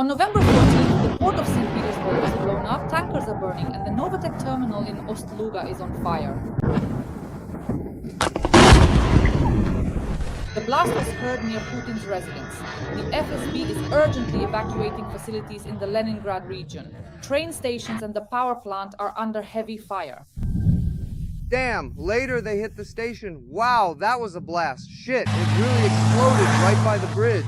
On November 14th, the port of St. Petersburg is blown up, tankers are burning, and the Novatek terminal in Ust-Luga is on fire. The blast was heard near Putin's residence. The FSB is urgently evacuating facilities in the Leningrad region. Train stations and the power plant are under heavy fire. Damn, later they hit the station. Wow, that was a blast. Shit, it really exploded right by the bridge.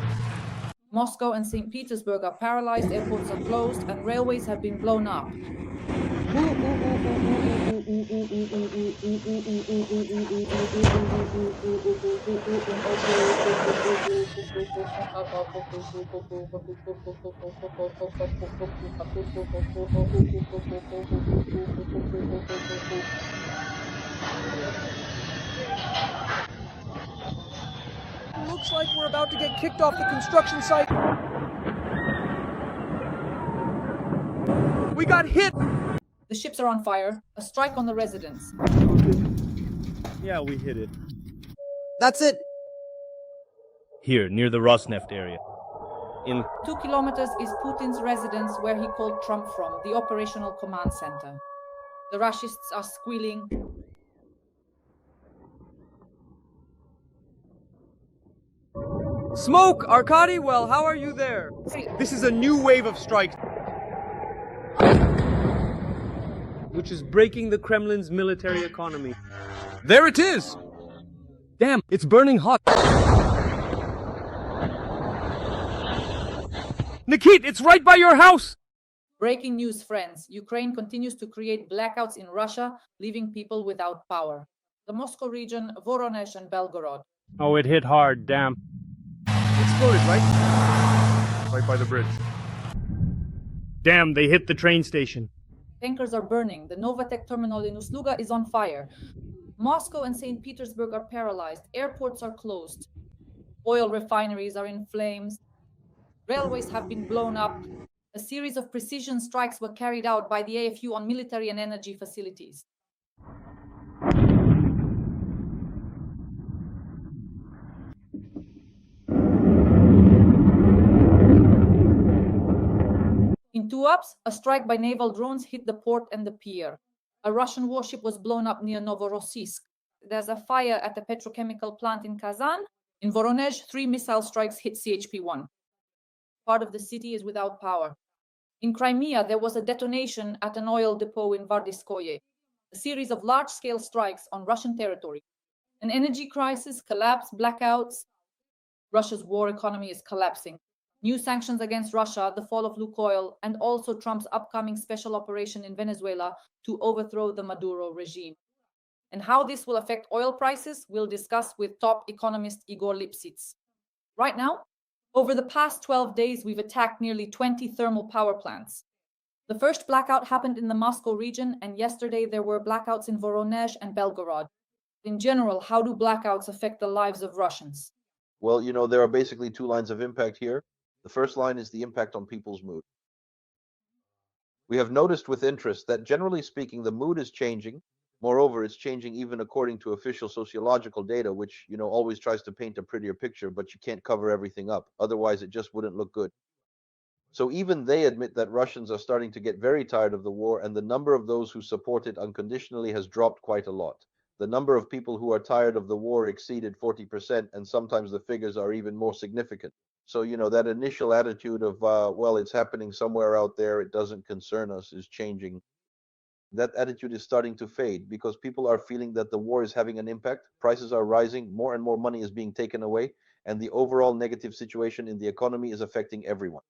Moscow and St. Petersburg are paralyzed, airports are closed, and railways have been blown up. Looks like we're about to get kicked off the construction site. We got hit! The ships are on fire. A strike on the residence. Yeah, we hit it. That's it. Here, near the Rosneft area. In 2 kilometers is Putin's residence where he called Trump from, the operational command center. The Russians are squealing. Smoke! Arkady, well, how are you there? This is a new wave of strikes, which is breaking the Kremlin's military economy. There it is! Damn, it's burning hot. Nikit, it's right by your house! Breaking news, friends. Ukraine continues to create blackouts in Russia, leaving people without power. The Moscow region, Voronezh and Belgorod. Oh, it hit hard, damn. Exploded, right? Right by the bridge. Damn, they hit the train station. Tankers are burning. The Novatek terminal in Ust-Luga is on fire. Moscow and St. Petersburg are paralyzed. Airports are closed. Oil refineries are in flames. Railways have been blown up. A series of precision strikes were carried out by the AFU on military and energy facilities. In Tuapse, a strike by naval drones hit the port and the pier. A Russian warship was blown up near Novoshakhtinsk. There's a fire at a petrochemical plant in Kazan. In Voronezh, 3 missile strikes hit CHP-1. Part of the city is without power. In Crimea, there was a detonation at an oil depot in Vardiskoye. A series of large-scale strikes on Russian territory. An energy crisis, collapse, blackouts. Russia's war economy is collapsing. New sanctions against Russia, the fall of Lukoil, and also Trump's upcoming special operation in Venezuela to overthrow the Maduro regime. And how this will affect oil prices, we'll discuss with top economist Igor Lipsits. Right now, over the past 12 days, we've attacked nearly 20 thermal power plants. The first blackout happened in the Moscow region, and yesterday there were blackouts in Voronezh and Belgorod. In general, how do blackouts affect the lives of Russians? Well, there are basically 2 lines of impact here. The first line is the impact on people's mood. We have noticed with interest that generally speaking, the mood is changing. Moreover, it's changing even according to official sociological data, which, always tries to paint a prettier picture, but you can't cover everything up. Otherwise, it just wouldn't look good. So even they admit that Russians are starting to get very tired of the war, and the number of those who support it unconditionally has dropped quite a lot. The number of people who are tired of the war exceeded 40%, and sometimes the figures are even more significant. So, that initial attitude of, well, it's happening somewhere out there, it doesn't concern us, is changing. That attitude is starting to fade because people are feeling that the war is having an impact, prices are rising, more and more money is being taken away, and the overall negative situation in the economy is affecting everyone.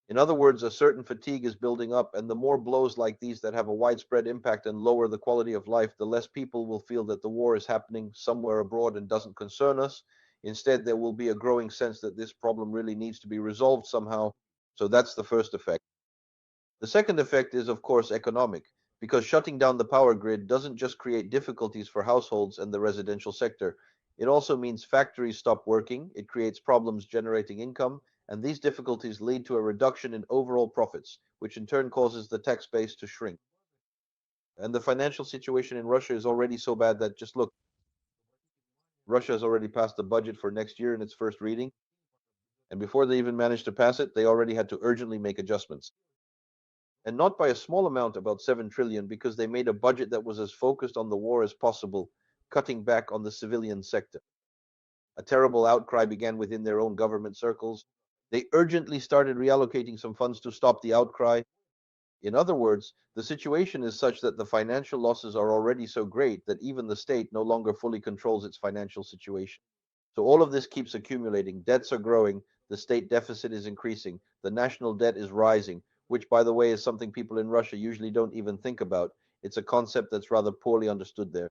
In other words, a certain fatigue is building up, and the more blows like these that have a widespread impact and lower the quality of life, the less people will feel that the war is happening somewhere abroad and doesn't concern us. Instead, there will be a growing sense that this problem really needs to be resolved somehow. So that's the first effect. The second effect is, of course, economic, because shutting down the power grid doesn't just create difficulties for households and the residential sector. It also means factories stop working, it creates problems generating income, and these difficulties lead to a reduction in overall profits, which in turn causes the tax base to shrink. And the financial situation in Russia is already so bad that just look, Russia has already passed the budget for next year in its first reading. And before they even managed to pass it, they already had to urgently make adjustments. And not by a small amount, about 7 trillion, because they made a budget that was as focused on the war as possible, cutting back on the civilian sector. A terrible outcry began within their own government circles. They urgently started reallocating some funds to stop the outcry. In other words, the situation is such that the financial losses are already so great that even the state no longer fully controls its financial situation. So all of this keeps accumulating. Debts are growing, the state deficit is increasing, the national debt is rising, which, by the way, is something people in Russia usually don't even think about. It's a concept that's rather poorly understood there.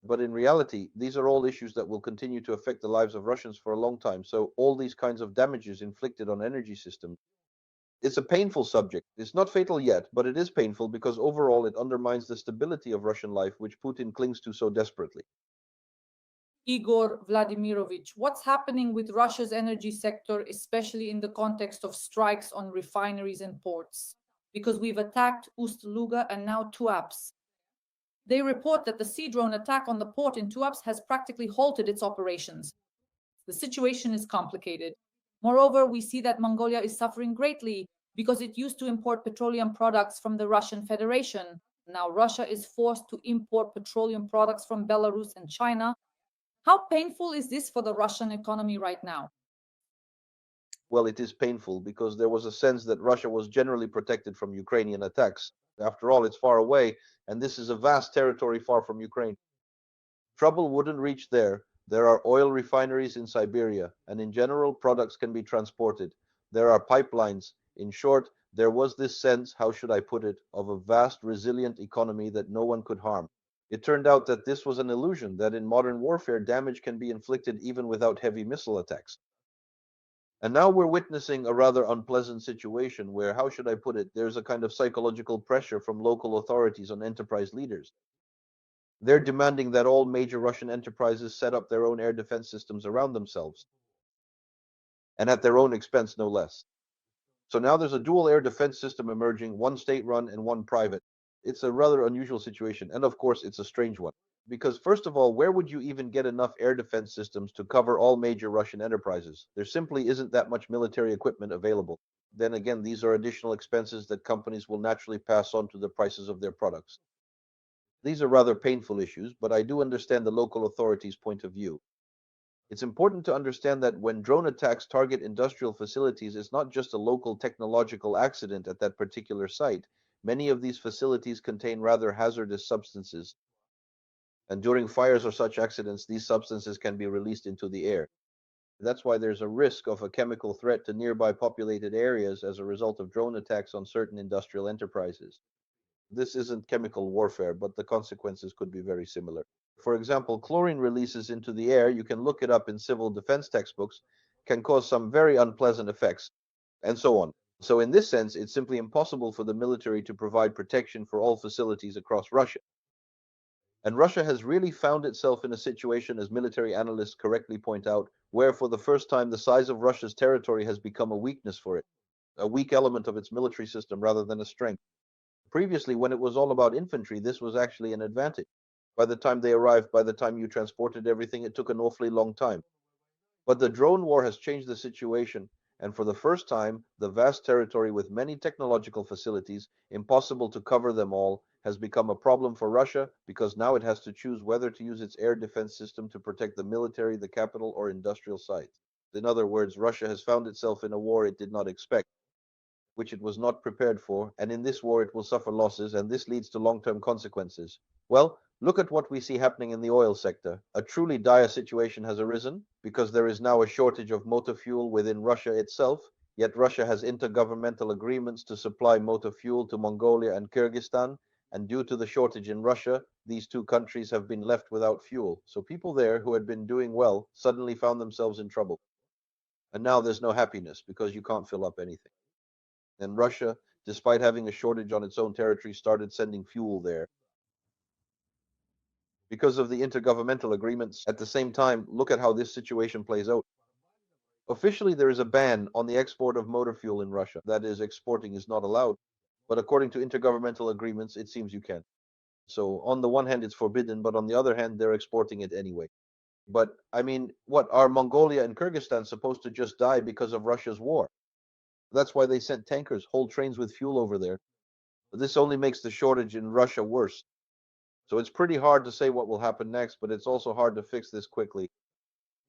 But in reality, these are all issues that will continue to affect the lives of Russians for a long time. So all these kinds of damages inflicted on energy systems, it's a painful subject. It's not fatal yet, but it is painful because overall it undermines the stability of Russian life, which Putin clings to so desperately. Igor Vladimirovich, what's happening with Russia's energy sector, especially in the context of strikes on refineries and ports? Because we've attacked Ust-Luga and now Tuapse. They report that the sea drone attack on the port in Tuapse has practically halted its operations. The situation is complicated. Moreover, we see that Mongolia is suffering greatly because it used to import petroleum products from the Russian Federation. Now Russia is forced to import petroleum products from Belarus and China. How painful is this for the Russian economy right now? Well, it is painful because there was a sense that Russia was generally protected from Ukrainian attacks. After all, it's far away, and this is a vast territory far from Ukraine. Trouble wouldn't reach there. There are oil refineries in Siberia, and in general, products can be transported. There are pipelines. In short, there was this sense, how should I put it, of a vast, resilient economy that no one could harm. It turned out that this was an illusion, that in modern warfare, damage can be inflicted even without heavy missile attacks. And now we're witnessing a rather unpleasant situation where, how should I put it, there's a kind of psychological pressure from local authorities on enterprise leaders. They're demanding that all major Russian enterprises set up their own air defense systems around themselves, and at their own expense, no less. So now there's a dual air defense system emerging, one state-run and one private. It's a rather unusual situation, and of course, it's a strange one. Because first of all, where would you even get enough air defense systems to cover all major Russian enterprises? There simply isn't that much military equipment available. Then again, these are additional expenses that companies will naturally pass on to the prices of their products. These are rather painful issues, but I do understand the local authorities' point of view. It's important to understand that when drone attacks target industrial facilities, it's not just a local technological accident at that particular site. Many of these facilities contain rather hazardous substances, and during fires or such accidents, these substances can be released into the air. That's why there's a risk of a chemical threat to nearby populated areas as a result of drone attacks on certain industrial enterprises. This isn't chemical warfare, but the consequences could be very similar. For example, chlorine releases into the air, you can look it up in civil defense textbooks, can cause some very unpleasant effects, and so on. So in this sense, it's simply impossible for the military to provide protection for all facilities across Russia. And Russia has really found itself in a situation, as military analysts correctly point out, where for the first time the size of Russia's territory has become a weakness for it, a weak element of its military system rather than a strength. Previously, when it was all about infantry, this was actually an advantage. By the time they arrived, by the time you transported everything, it took an awfully long time. But the drone war has changed the situation, and for the first time, the vast territory with many technological facilities, impossible to cover them all, has become a problem for Russia because now it has to choose whether to use its air defense system to protect the military, the capital, or industrial sites. In other words, Russia has found itself in a war it did not expect, which it was not prepared for, and in this war it will suffer losses, and this leads to long-term consequences. Well, look at what we see happening in the oil sector. A truly dire situation has arisen because there is now a shortage of motor fuel within Russia itself, yet Russia has intergovernmental agreements to supply motor fuel to Mongolia and Kyrgyzstan, and due to the shortage in Russia, these two countries have been left without fuel. So people there who had been doing well suddenly found themselves in trouble. And now there's no happiness because you can't fill up anything. And Russia, despite having a shortage on its own territory, started sending fuel there. Because of the intergovernmental agreements, at the same time, look at how this situation plays out. Officially, there is a ban on the export of motor fuel in Russia. That is, exporting is not allowed. But according to intergovernmental agreements, it seems you can. So on the one hand, it's forbidden, but on the other hand, they're exporting it anyway. But I mean, what are Mongolia and Kyrgyzstan supposed to just die because of Russia's war? That's why they sent tankers, whole trains with fuel over there. But this only makes the shortage in Russia worse. So it's pretty hard to say what will happen next, but it's also hard to fix this quickly.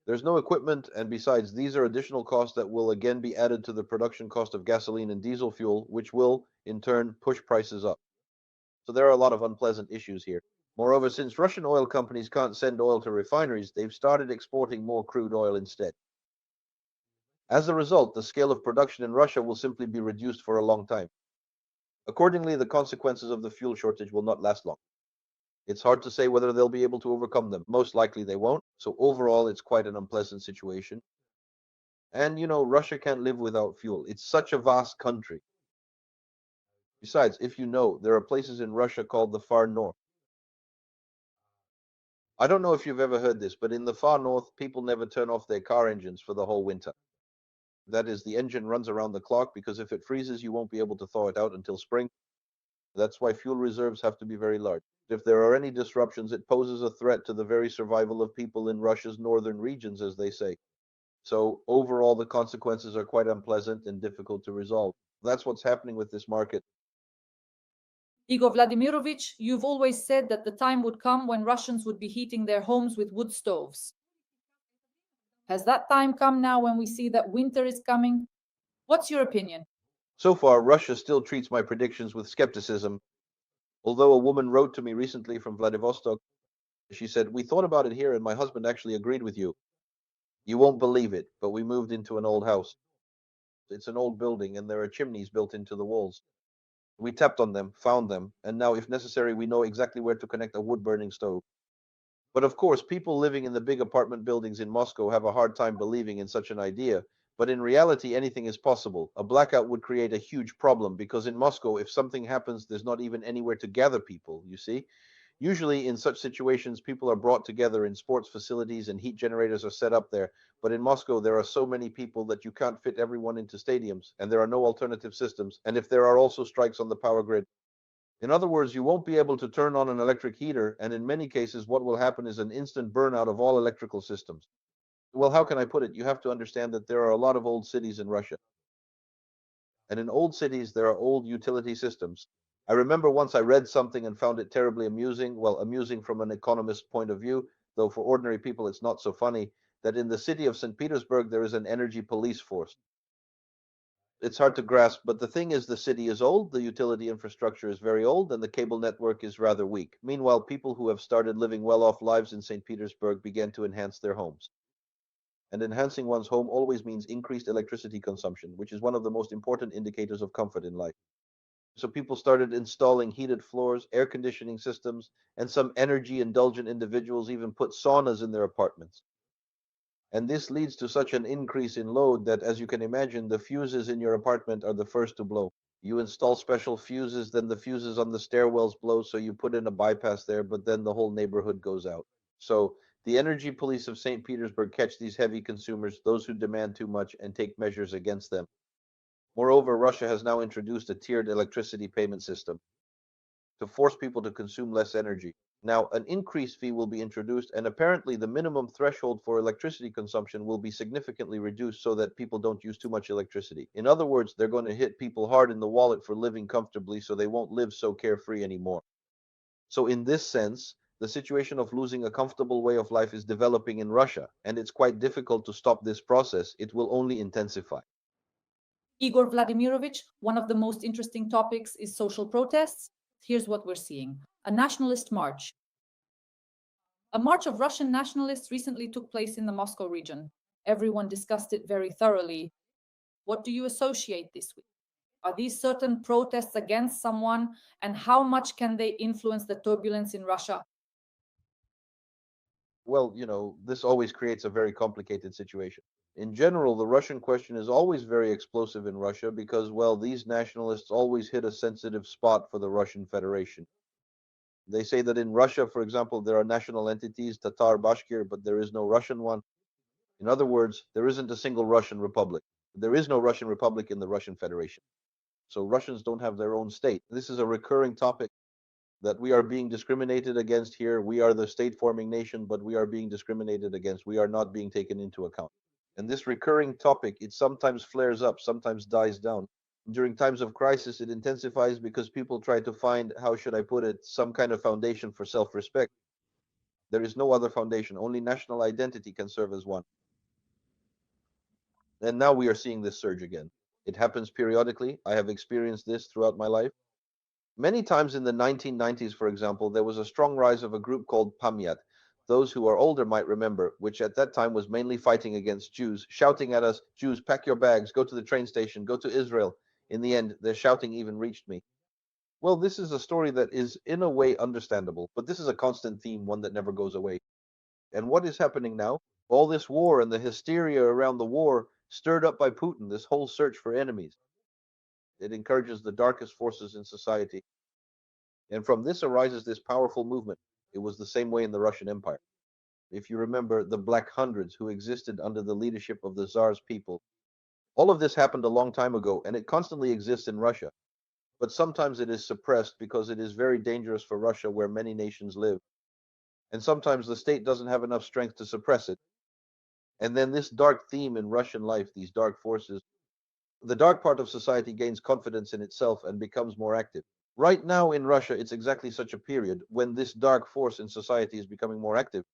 There's no equipment, and besides, these are additional costs that will again be added to the production cost of gasoline and diesel fuel, which will, in turn, push prices up. So there are a lot of unpleasant issues here. Moreover, since Russian oil companies can't send oil to refineries, they've started exporting more crude oil instead. As a result, the scale of production in Russia will simply be reduced for a long time. Accordingly, the consequences of the fuel shortage will not last long. It's hard to say whether they'll be able to overcome them. Most likely they won't. So overall, it's quite an unpleasant situation. And Russia can't live without fuel. It's such a vast country. Besides, if you know, there are places in Russia called the far north. I don't know if you've ever heard this, but in the far north, people never turn off their car engines for the whole winter. That is, the engine runs around the clock because if it freezes, you won't be able to thaw it out until spring. That's why fuel reserves have to be very large. If there are any disruptions, it poses a threat to the very survival of people in Russia's northern regions, as they say. So overall, the consequences are quite unpleasant and difficult to resolve. That's what's happening with this market. Igor Vladimirovich, you've always said that the time would come when Russians would be heating their homes with wood stoves. Has that time come now when we see that winter is coming? What's your opinion? So far, Russia still treats my predictions with skepticism. Although a woman wrote to me recently from Vladivostok, she said, "We thought about it here and my husband actually agreed with you. You won't believe it, but we moved into an old house. It's an old building and there are chimneys built into the walls. We tapped on them, found them, and now, if necessary, we know exactly where to connect a wood-burning stove." But of course, people living in the big apartment buildings in Moscow have a hard time believing in such an idea. But in reality, anything is possible. A blackout would create a huge problem because in Moscow, if something happens, there's not even anywhere to gather people, you see? Usually, in such situations, people are brought together in sports facilities and heat generators are set up there. But in Moscow, there are so many people that you can't fit everyone into stadiums, and there are no alternative systems. And if there are also strikes on the power grid, in other words, you won't be able to turn on an electric heater, and in many cases, what will happen is an instant burnout of all electrical systems. Well, how can I put it? You have to understand that there are a lot of old cities in Russia. And in old cities, there are old utility systems. I remember once I read something and found it terribly amusing, well, amusing from an economist's point of view, though for ordinary people it's not so funny, that in the city of St. Petersburg, there is an energy police force. It's hard to grasp, but the thing is, the city is old, the utility infrastructure is very old, and the cable network is rather weak. Meanwhile, people who have started living well-off lives in St. Petersburg began to enhance their homes. And enhancing one's home always means increased electricity consumption, which is one of the most important indicators of comfort in life. So people started installing heated floors, air conditioning systems, and some energy indulgent individuals even put saunas in their apartments. And this leads to such an increase in load that, as you can imagine, the fuses in your apartment are the first to blow. You install special fuses, then the fuses on the stairwells blow, so you put in a bypass there, but then the whole neighborhood goes out. So the energy police of St. Petersburg catch these heavy consumers, those who demand too much, and take measures against them. Moreover, Russia has now introduced a tiered electricity payment system to force people to consume less energy. Now, an increased fee will be introduced, and apparently the minimum threshold for electricity consumption will be significantly reduced so that people don't use too much electricity. In other words, they're going to hit people hard in the wallet for living comfortably so they won't live so carefree anymore. So, in this sense, the situation of losing a comfortable way of life is developing in Russia, and it's quite difficult to stop this process. It will only intensify. Igor Vladimirovich, one of the most interesting topics is social protests. Here's what we're seeing: a nationalist march. A march of Russian nationalists recently took place in the Moscow region. Everyone discussed it very thoroughly. What do you associate this with? Are these certain protests against someone, and how much can they influence the turbulence in Russia? Well, this always creates a very complicated situation. In general, the Russian question is always very explosive in Russia because, well, these nationalists always hit a sensitive spot for the Russian Federation. They say that in Russia, for example, there are national entities, Tatar, Bashkir, but there is no Russian one. In other words, there isn't a single Russian republic. There is no Russian republic in the Russian Federation. So Russians don't have their own state. This is a recurring topic. that we are being discriminated against here. We are the state forming nation, but we are being discriminated against. We are not being taken into account. And this recurring topic, it sometimes flares up, sometimes dies down. During times of crisis, it intensifies because people try to find, how should I put it, some kind of foundation for self respect. There is no other foundation. Only national identity can serve as one. And now we are seeing this surge again. It happens periodically. I have experienced this throughout my life. Many times in the 1990s, for example, there was a strong rise of a group called Pamyat. Those who are older might remember, which at that time was mainly fighting against Jews, shouting at us, Jews, pack your bags, go to the train station, go to Israel. In the end, their shouting even reached me. Well, this is a story that is in a way understandable, but this is a constant theme, one that never goes away. And what is happening now? All this war and the hysteria around the war, stirred up by Putin, this whole search for enemies. It encourages the darkest forces in society. And from this arises this powerful movement. It was the same way in the Russian Empire. If you remember the Black Hundreds who existed under the leadership of the Tsar's people, all of this happened a long time ago, and it constantly exists in Russia. But sometimes it is suppressed because it is very dangerous for Russia, where many nations live. And sometimes the state doesn't have enough strength to suppress it. And then this dark theme in Russian life, these dark forces, the dark part of society gains confidence in itself and becomes more active. Right now in Russia, it's exactly such a period when this dark force in society is becoming more active.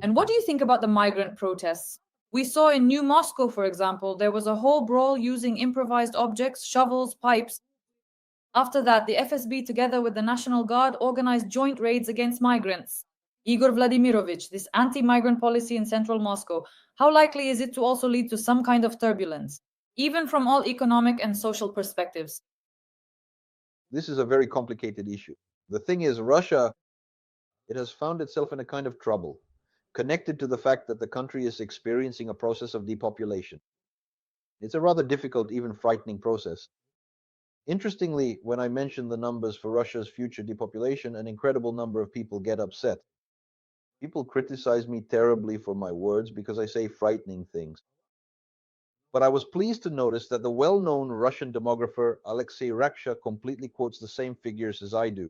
And what do you think about the migrant protests? We saw in New Moscow, for example, there was a whole brawl using improvised objects, shovels, pipes. After that, the FSB, together with the National Guard, organized joint raids against migrants. Igor Vladimirovich, this anti migrant policy in central Moscow, how likely is it to also lead to some kind of turbulence, even from all economic and social perspectives? This is a very complicated issue. The thing is, Russia, it has found itself in a kind of trouble, connected to the fact that the country is experiencing a process of depopulation. It's a rather difficult, even frightening process. Interestingly, when I mention the numbers for Russia's future depopulation, an incredible number of people get upset. People criticize me terribly for my words because I say frightening things. But I was pleased to notice that the well-known Russian demographer Alexei Raksha completely quotes the same figures as I do.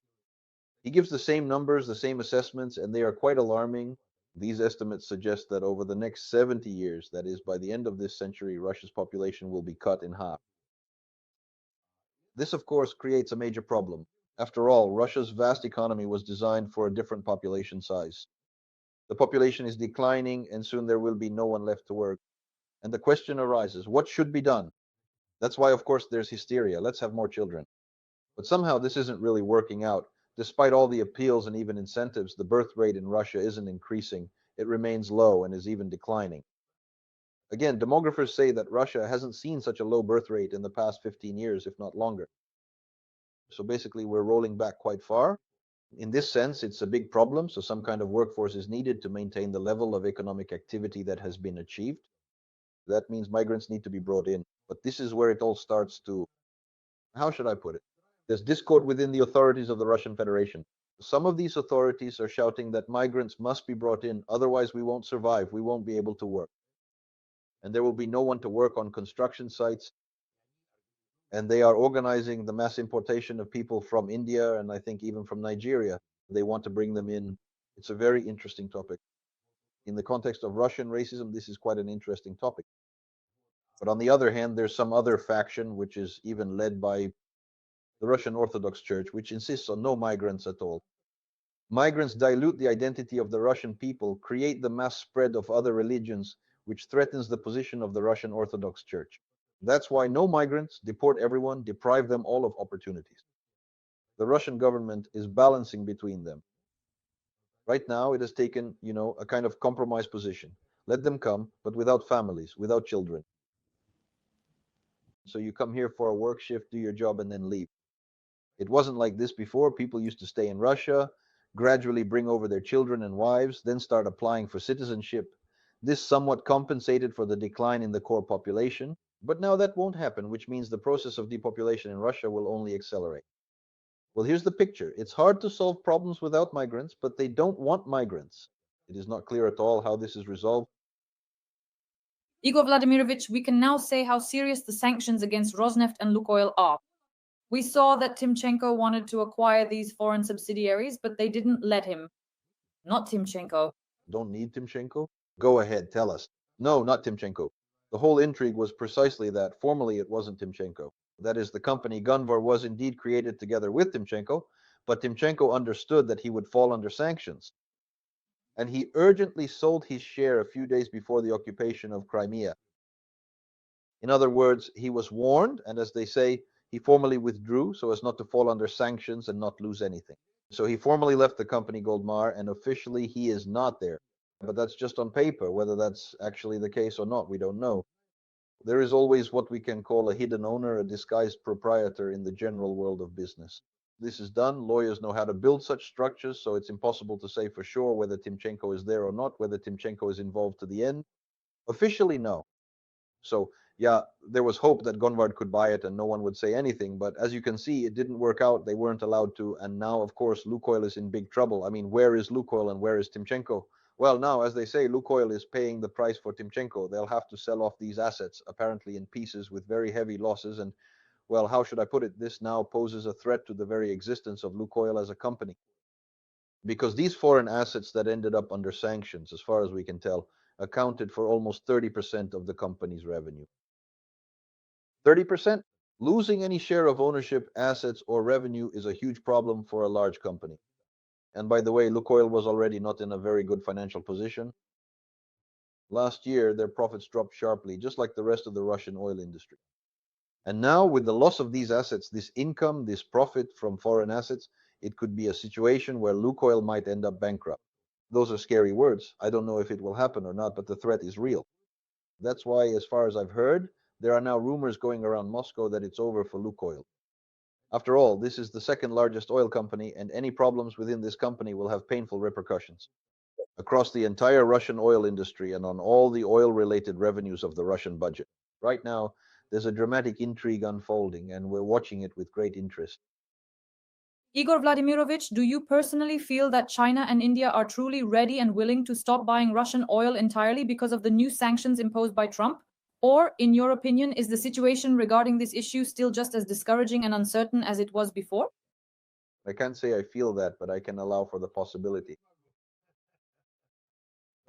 He gives the same numbers, the same assessments, and they are quite alarming. These estimates suggest that over the next 70 years, that is, by the end of this century, Russia's population will be cut in half. This, of course, creates a major problem. After all, Russia's vast economy was designed for a different population size. The population is declining, and soon there will be no one left to work. And the question arises, what should be done? That's why, of course, there's hysteria. Let's have more children. But somehow this isn't really working out. Despite all the appeals and even incentives, the birth rate in Russia isn't increasing. It remains low and is even declining. Again, demographers say that Russia hasn't seen such a low birth rate in the past 15 years, if not longer. So basically, we're rolling back quite far. In this sense, it's a big problem. So some kind of workforce is needed to maintain the level of economic activity that has been achieved. That means migrants need to be brought in. But this is where it all starts to, how should I put it? There's discord within the authorities of the Russian Federation. Some of these authorities are shouting that migrants must be brought in, otherwise we won't survive, we won't be able to work. And there will be no one to work on construction sites. And they are organizing the mass importation of people from India and I think even from Nigeria. They want to bring them in. It's a very interesting topic. In the context of Russian racism, this is quite an interesting topic. But on the other hand, there's some other faction which is even led by the Russian Orthodox Church, which insists on no migrants at all. Migrants dilute the identity of the Russian people, create the mass spread of other religions, which threatens the position of the Russian Orthodox Church. That's why no migrants, deport everyone, deprive them all of opportunities. The Russian government is balancing between them. Right now, it has taken, a kind of compromise position. Let them come, but without families, without children. So you come here for a work shift, do your job, and then leave. It wasn't like this before. People used to stay in Russia, gradually bring over their children and wives, then start applying for citizenship. This somewhat compensated for the decline in the core population. But now that won't happen, which means the process of depopulation in Russia will only accelerate. Well, here's the picture. It's hard to solve problems without migrants, but they don't want migrants. It is not clear at all how this is resolved. Igor Vladimirovich, we can now say how serious the sanctions against Rosneft and Lukoil are. We saw that Timchenko wanted to acquire these foreign subsidiaries, but they didn't let him. Not Timchenko. Don't need Timchenko? Go ahead, tell us. No, not Timchenko. The whole intrigue was precisely that. Formally, it wasn't Timchenko. That is, the company Gunvor was indeed created together with Timchenko, but Timchenko understood that he would fall under sanctions. And he urgently sold his share a few days before the occupation of Crimea. In other words, he was warned, and as they say, he formally withdrew so as not to fall under sanctions and not lose anything. So he formally left the company Goldmar, and officially he is not there. But that's just on paper. Whether that's actually the case or not, we don't know. There is always what we can call a hidden owner, a disguised proprietor in the general world of business. This is done. Lawyers know how to build such structures, so it's impossible to say for sure whether Timchenko is there or not, whether Timchenko is involved to the end. Officially, no. So, yeah, there was hope that Gonvard could buy it and no one would say anything. But as you can see, it didn't work out. They weren't allowed to. And now, of course, Lukoil is in big trouble. I mean, where is Lukoil and where is Timchenko? Well, now, as they say, Lukoil is paying the price for Timchenko. They'll have to sell off these assets, apparently in pieces with very heavy losses. And, well, how should I put it? This now poses a threat to the very existence of Lukoil as a company. Because these foreign assets that ended up under sanctions, as far as we can tell, accounted for almost 30% of the company's revenue. 30%? Losing any share of ownership, assets, or revenue is a huge problem for a large company. And by the way, Lukoil was already not in a very good financial position. Last year, their profits dropped sharply, just like the rest of the Russian oil industry. And now, with the loss of these assets, this income, this profit from foreign assets, it could be a situation where Lukoil might end up bankrupt. Those are scary words. I don't know if it will happen or not, but the threat is real. That's why, as far as I've heard, there are now rumors going around Moscow that it's over for Lukoil. After all, this is the second largest oil company, and any problems within this company will have painful repercussions across the entire Russian oil industry and on all the oil-related revenues of the Russian budget. Right now, there's a dramatic intrigue unfolding, and we're watching it with great interest. Igor Vladimirovich, do you personally feel that China and India are truly ready and willing to stop buying Russian oil entirely because of the new sanctions imposed by Trump? Or, in your opinion, is the situation regarding this issue still just as discouraging and uncertain as it was before? I can't say I feel that, but I can allow for the possibility.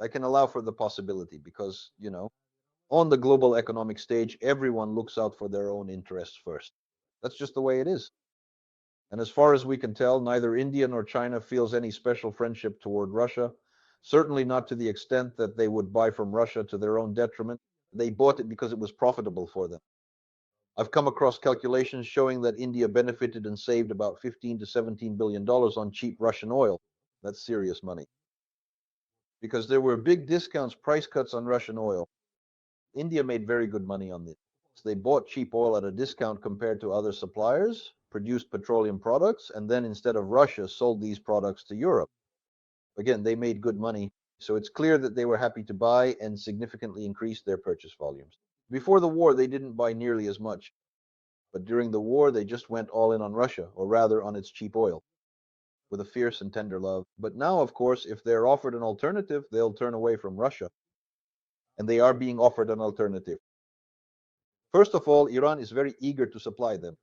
I can allow for the possibility because, on the global economic stage, everyone looks out for their own interests first. That's just the way it is. And as far as we can tell, neither India nor China feels any special friendship toward Russia, certainly not to the extent that they would buy from Russia to their own detriment. They bought it because it was profitable for them. I've come across calculations showing that India benefited and saved about $15 to $17 billion on cheap Russian oil. That's serious money. Because there were big discounts, price cuts on Russian oil. India made very good money on this. So they bought cheap oil at a discount compared to other suppliers, produced petroleum products, and then instead of Russia, sold these products to Europe. Again, they made good money, so it's clear that they were happy to buy and significantly increased their purchase volumes. Before the war, they didn't buy nearly as much, but during the war, they just went all in on Russia, or rather on its cheap oil, with a fierce and tender love. But now, of course, if they're offered an alternative, they'll turn away from Russia. And they are being offered an alternative. First of all, Iran is very eager to supply them.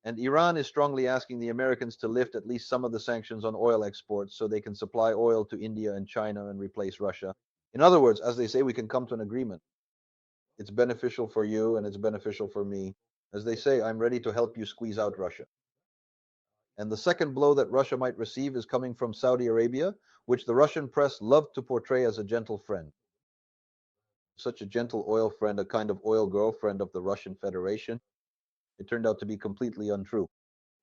And Iran is strongly asking the Americans to lift at least some of the sanctions on oil exports so they can supply oil to India and China and replace Russia. In other words, as they say, we can come to an agreement. It's beneficial for you and it's beneficial for me. As they say, I'm ready to help you squeeze out Russia. And the second blow that Russia might receive is coming from Saudi Arabia, which the Russian press loved to portray as a gentle friend. Such a gentle oil friend, a kind of oil girlfriend of the Russian Federation. It turned out to be completely untrue.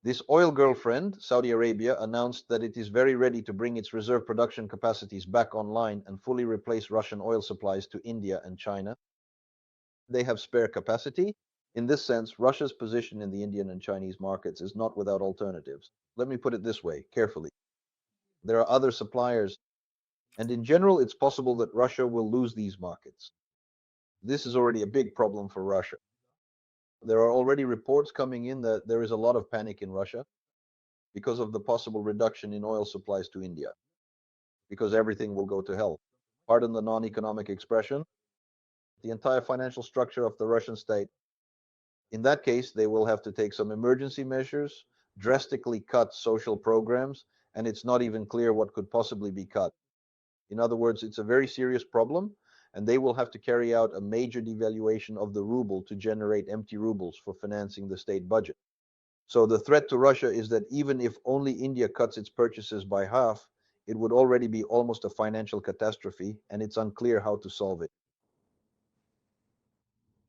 This oil girlfriend, Saudi Arabia, announced that it is very ready to bring its reserve production capacities back online and fully replace Russian oil supplies to India and China. They have spare capacity. In this sense, Russia's position in the Indian and Chinese markets is not without alternatives. Let me put it this way, carefully. There are other suppliers, and in general, it's possible that Russia will lose these markets. This is already a big problem for Russia. There are already reports coming in that there is a lot of panic in Russia because of the possible reduction in oil supplies to India, because everything will go to hell. Pardon the non-economic expression. The entire financial structure of the Russian state In that case, they will have to take some emergency measures, drastically cut social programs, and it's not even clear what could possibly be cut. In other words, it's a very serious problem, and they will have to carry out a major devaluation of the ruble to generate empty rubles for financing the state budget. So the threat to Russia is that even if only India cuts its purchases by half, it would already be almost a financial catastrophe, and it's unclear how to solve it.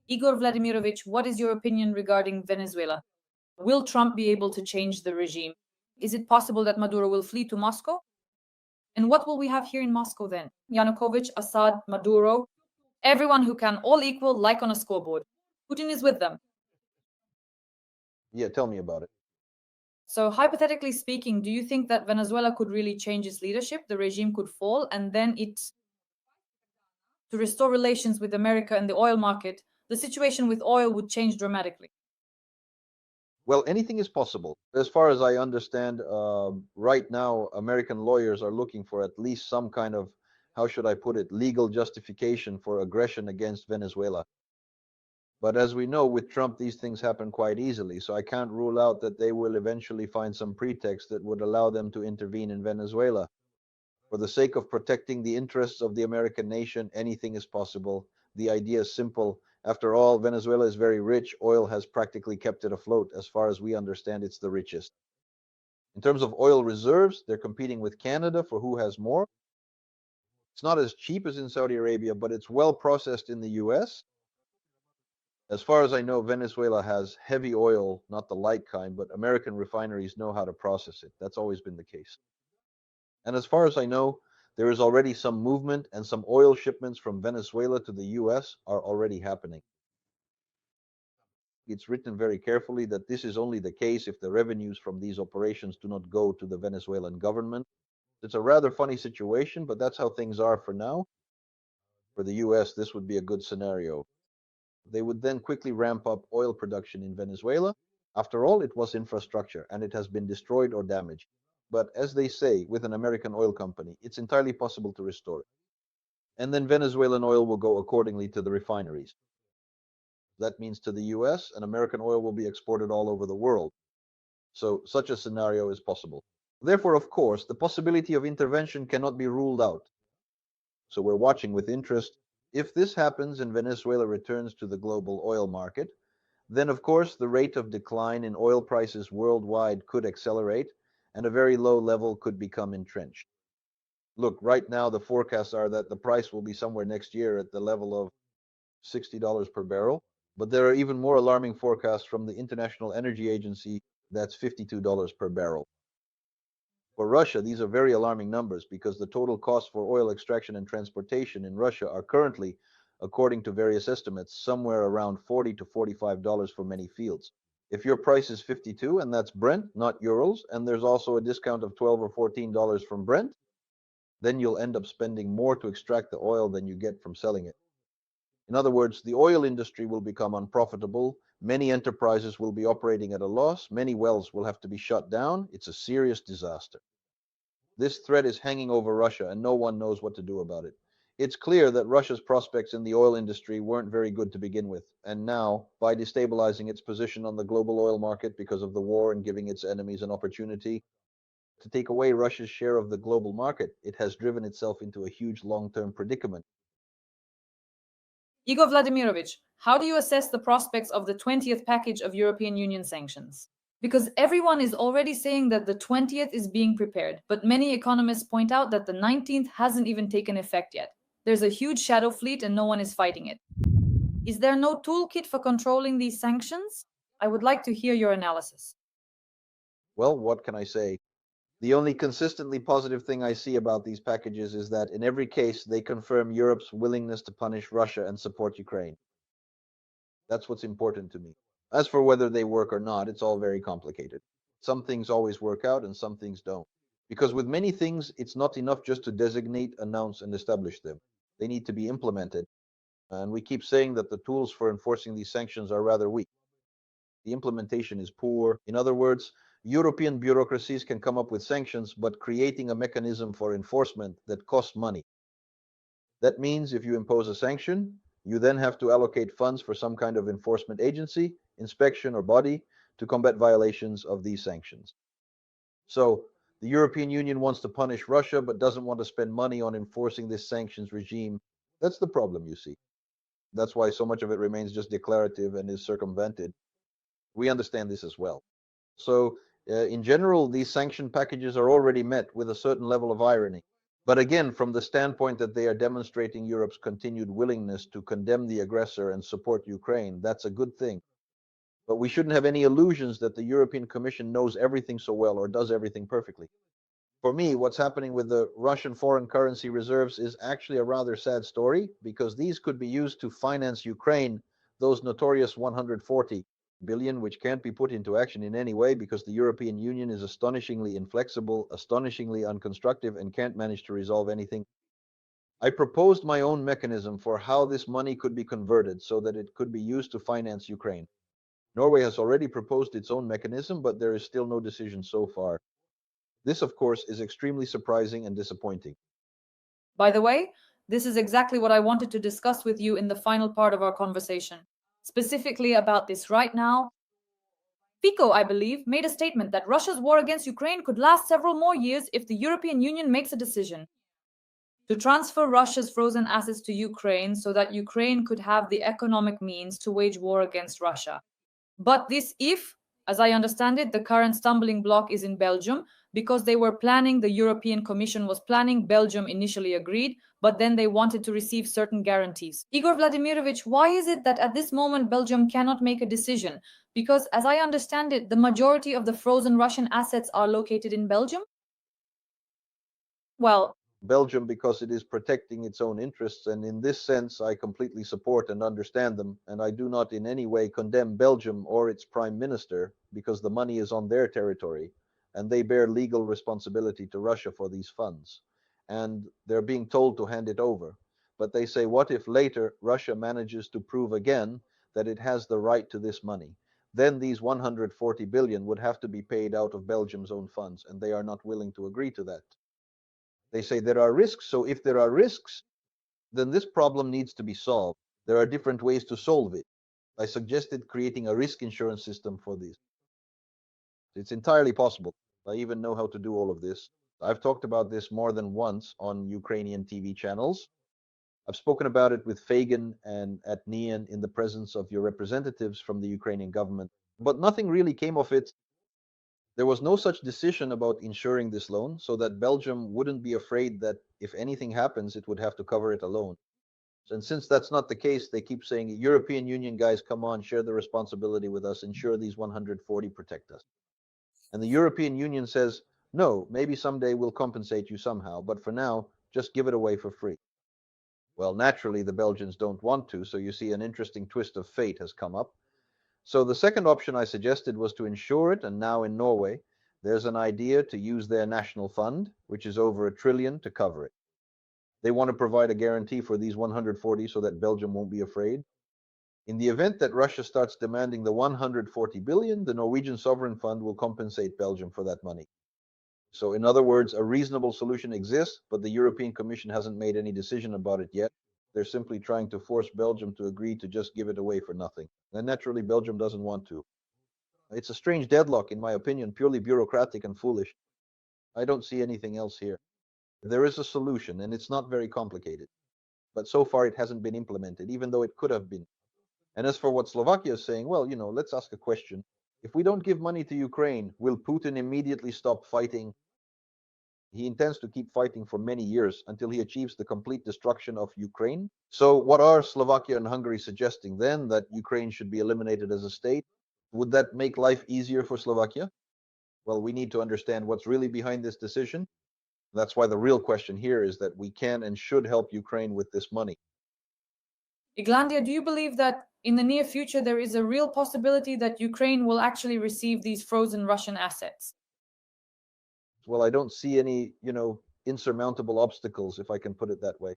Igor Vladimirovich, what is your opinion regarding Venezuela? Will Trump be able to change the regime? Is it possible that Maduro will flee to Moscow? And what will we have here in Moscow then? Yanukovych, Assad, Maduro, everyone who can, all equal, like on a scoreboard. Putin is with them. Yeah, tell me about it. So, hypothetically speaking, do you think that Venezuela could really change its leadership? The regime could fall, and then to restore relations with America and the oil market, the situation with oil would change dramatically. Well, anything is possible. As far as I understand, right now, American lawyers are looking for at least some kind of, how should I put it, legal justification for aggression against Venezuela. But as we know, with Trump, these things happen quite easily. So I can't rule out that they will eventually find some pretext that would allow them to intervene in Venezuela. For the sake of protecting the interests of the American nation, anything is possible. The idea is simple. After all, Venezuela is very rich. Oil has practically kept it afloat. As far as we understand, it's the richest. In terms of oil reserves, they're competing with Canada for who has more. It's not as cheap as in Saudi Arabia, but it's well processed in the US. As far as I know, Venezuela has heavy oil, not the light kind, but American refineries know how to process it. That's always been the case. And as far as I know, there is already some movement, and some oil shipments from Venezuela to the US are already happening. It's written very carefully that this is only the case if the revenues from these operations do not go to the Venezuelan government. It's a rather funny situation, but that's how things are for now. For the US, this would be a good scenario. They would then quickly ramp up oil production in Venezuela. After all, it was infrastructure, and it has been destroyed or damaged. But as they say with an American oil company, it's entirely possible to restore it. And then Venezuelan oil will go accordingly to the refineries. That means to the US, and American oil will be exported all over the world. So such a scenario is possible. Therefore, of course, the possibility of intervention cannot be ruled out. So we're watching with interest. If this happens and Venezuela returns to the global oil market, then of course the rate of decline in oil prices worldwide could accelerate, and a very low level could become entrenched. Look, right now the forecasts are that the price will be somewhere next year at the level of $60 per barrel, but there are even more alarming forecasts from the International Energy Agency that's $52 per barrel. For Russia, these are very alarming numbers because the total costs for oil extraction and transportation in Russia are currently, according to various estimates, somewhere around $40 to $45 for many fields. If your price is 52, and that's Brent, not Urals, and there's also a discount of $12 or $14 from Brent, then you'll end up spending more to extract the oil than you get from selling it. In other words, the oil industry will become unprofitable. Many enterprises will be operating at a loss. Many wells will have to be shut down. It's a serious disaster. This threat is hanging over Russia, and no one knows what to do about it. It's clear that Russia's prospects in the oil industry weren't very good to begin with, and now, by destabilizing its position on the global oil market because of the war and giving its enemies an opportunity to take away Russia's share of the global market, it has driven itself into a huge long-term predicament. Igor Vladimirovich, how do you assess the prospects of the 20th package of European Union sanctions? Because everyone is already saying that the 20th is being prepared, but many economists point out that the 19th hasn't even taken effect yet. There's a huge shadow fleet and no one is fighting it. Is there no toolkit for controlling these sanctions? I would like to hear your analysis. Well, what can I say? The only consistently positive thing I see about these packages is that in every case, they confirm Europe's willingness to punish Russia and support Ukraine. That's what's important to me. As for whether they work or not, it's all very complicated. Some things always work out and some things don't. Because with many things, it's not enough just to designate, announce, and establish them. They need to be implemented. And we keep saying that the tools for enforcing these sanctions are rather weak. The implementation is poor. In other words, European bureaucracies can come up with sanctions, but creating a mechanism for enforcement that costs money. That means if you impose a sanction, you then have to allocate funds for some kind of enforcement agency. inspection, or body to combat violations of these sanctions. So the European Union wants to punish Russia but doesn't want to spend money on enforcing this sanctions regime. That's the problem, you see. That's why so much of it remains just declarative and is circumvented. We understand this as well. So, in general, these sanction packages are already met with a certain level of irony. But again, from the standpoint that they are demonstrating Europe's continued willingness to condemn the aggressor and support Ukraine, that's a good thing. But we shouldn't have any illusions that the European Commission knows everything so well or does everything perfectly. For me, what's happening with the Russian foreign currency reserves is actually a rather sad story, because these could be used to finance Ukraine, those notorious 140 billion, which can't be put into action in any way because the European Union is astonishingly inflexible, astonishingly unconstructive, and can't manage to resolve anything. I proposed my own mechanism for how this money could be converted so that it could be used to finance Ukraine. Norway has already proposed its own mechanism, but there is still no decision so far. This, of course, is extremely surprising and disappointing. By the way, this is exactly what I wanted to discuss with you in the final part of our conversation. Specifically about this right now, Fico, I believe, made a statement that Russia's war against Ukraine could last several more years if the European Union makes a decision to transfer Russia's frozen assets to Ukraine so that Ukraine could have the economic means to wage war against Russia. But this if, as I understand it, the current stumbling block is in Belgium, because they were planning, the European Commission was planning, Belgium initially agreed, but then they wanted to receive certain guarantees. Igor Vladimirovich, why is it that at this moment Belgium cannot make a decision? Because as I understand it, the majority of the frozen Russian assets are located in Belgium? Well, Belgium, because it is protecting its own interests, and in this sense I completely support and understand them, and I do not in any way condemn Belgium or its prime minister, because the money is on their territory and they bear legal responsibility to Russia for these funds, and they're being told to hand it over. But they say, what if later Russia manages to prove again that it has the right to this money? Then these 140 billion would have to be paid out of Belgium's own funds, and they are not willing to agree to that. They say there are risks, so if there are risks, then this problem needs to be solved. There are different ways to solve it. I suggested creating a risk insurance system for this. It's entirely possible. I even know how to do all of this. I've talked about this more than once on Ukrainian TV channels. I've spoken about it with Fagan and at NIAN in the presence of your representatives from the Ukrainian government, but nothing really came of it. There was no such decision about insuring this loan, so that Belgium wouldn't be afraid that if anything happens, it would have to cover it alone. And since that's not the case, they keep saying, European Union guys, come on, share the responsibility with us, ensure these 140 protect us. And the European Union says, no, maybe someday we'll compensate you somehow, but for now, just give it away for free. Well, naturally, the Belgians don't want to, so you see an interesting twist of fate has come up. So the second option I suggested was to insure it, and now in Norway, there's an idea to use their national fund, which is over $1 trillion, to cover it. They want to provide a guarantee for these 140 so that Belgium won't be afraid. In the event that Russia starts demanding the 140 billion, the Norwegian sovereign fund will compensate Belgium for that money. So in other words, a reasonable solution exists, but the European Commission hasn't made any decision about it yet. They're simply trying to force Belgium to agree to just give it away for nothing. And naturally, Belgium doesn't want to. It's a strange deadlock, in my opinion, purely bureaucratic and foolish. I don't see anything else here. There is a solution, and it's not very complicated. But so far, it hasn't been implemented, even though it could have been. And as for what Slovakia is saying, well, let's ask a question. If we don't give money to Ukraine, will Putin immediately stop fighting? He intends to keep fighting for many years until he achieves the complete destruction of Ukraine. So what are Slovakia and Hungary suggesting then? That Ukraine should be eliminated as a state? Would that make life easier for Slovakia? Well, we need to understand what's really behind this decision. That's why the real question here is that we can and should help Ukraine with this money. Iglandia, do you believe that in the near future there is a real possibility that Ukraine will actually receive these frozen Russian assets? Well, I don't see any, insurmountable obstacles, if I can put it that way.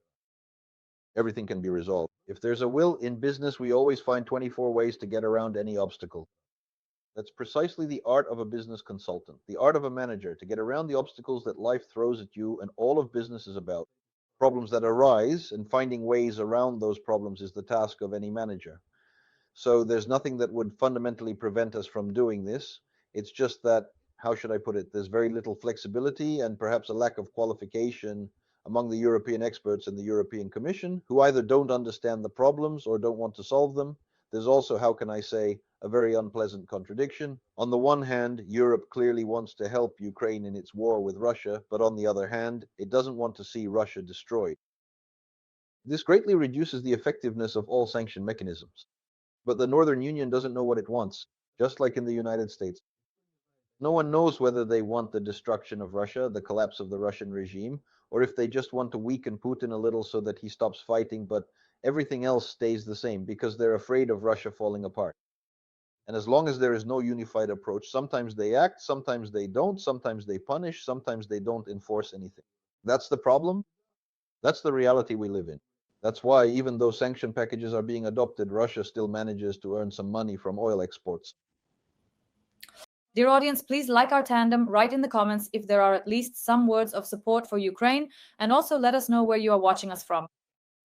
Everything can be resolved. If there's a will in business, we always find 24 ways to get around any obstacle. That's precisely the art of a business consultant, the art of a manager, to get around the obstacles that life throws at you, and all of business is about. Problems that arise, and finding ways around those problems is the task of any manager. So there's nothing that would fundamentally prevent us from doing this. It's just that, how should I put it? There's very little flexibility and perhaps a lack of qualification among the European experts and the European Commission, who either don't understand the problems or don't want to solve them. There's also, how can I say, a very unpleasant contradiction. On the one hand, Europe clearly wants to help Ukraine in its war with Russia, but on the other hand, it doesn't want to see Russia destroyed. This greatly reduces the effectiveness of all sanction mechanisms. But the Northern Union doesn't know what it wants, just like in the United States. No one knows whether they want the destruction of Russia, the collapse of the Russian regime, or if they just want to weaken Putin a little so that he stops fighting, but everything else stays the same because they're afraid of Russia falling apart. And as long as there is no unified approach, sometimes they act, sometimes they don't, sometimes they punish, sometimes they don't enforce anything. That's the problem. That's the reality we live in. That's why, even though sanction packages are being adopted, Russia still manages to earn some money from oil exports. Dear audience, please like our tandem, write in the comments if there are at least some words of support for Ukraine, and also let us know where you are watching us from.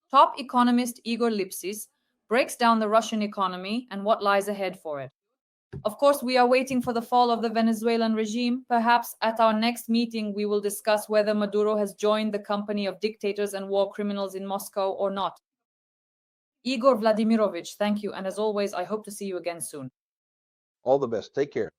Top economist Igor Lipsits breaks down the Russian economy and what lies ahead for it. Of course, we are waiting for the fall of the Venezuelan regime. Perhaps at our next meeting, we will discuss whether Maduro has joined the company of dictators and war criminals in Moscow or not. Igor Vladimirovich, thank you. And as always, I hope to see you again soon. All the best. Take care.